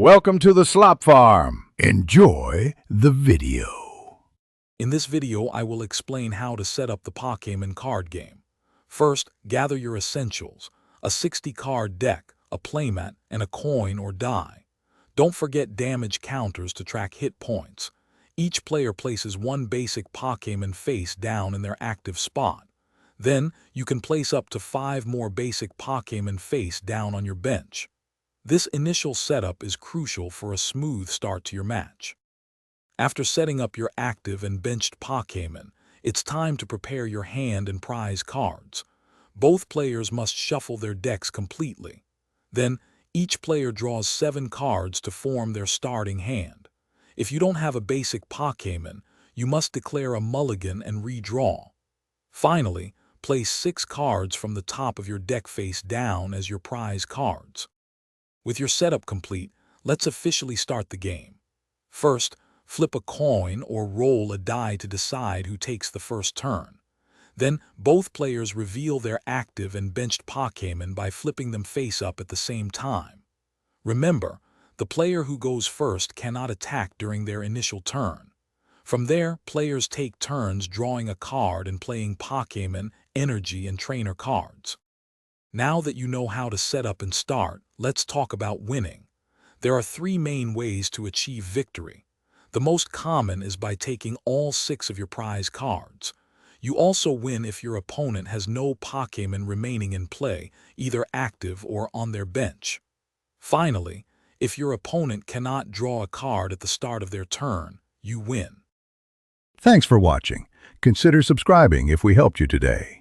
Welcome to the Slop Farm. Enjoy the video. In this video, I will explain how to set up the Pokémon card game. First, gather your essentials: a 60-card deck, a playmat, and a coin or die. Don't forget damage counters to track hit points. Each player places one basic Pokémon face down in their active spot. Then, you can place up to 5 more basic Pokémon face down on your bench. This initial setup is crucial for a smooth start to your match. After setting up your active and benched Pokémon, it's time to prepare your hand and prize cards. Both players must shuffle their decks completely. Then, each player draws 7 cards to form their starting hand. If you don't have a basic Pokémon, you must declare a mulligan and redraw. Finally, place 6 cards from the top of your deck face down as your prize cards. With your setup complete, let's officially start the game. First, flip a coin or roll a die to decide who takes the first turn. Then, both players reveal their active and benched Pokémon by flipping them face up at the same time. Remember, the player who goes first cannot attack during their initial turn. From there, players take turns drawing a card and playing Pokémon, energy, and trainer cards. Now that you know how to set up and start, let's talk about winning. There are 3 main ways to achieve victory. The most common is by taking all 6 of your prize cards. You also win if your opponent has no Pokémon remaining in play, either active or on their bench. Finally, if your opponent cannot draw a card at the start of their turn, you win. Thanks for watching. Consider subscribing if we helped you today.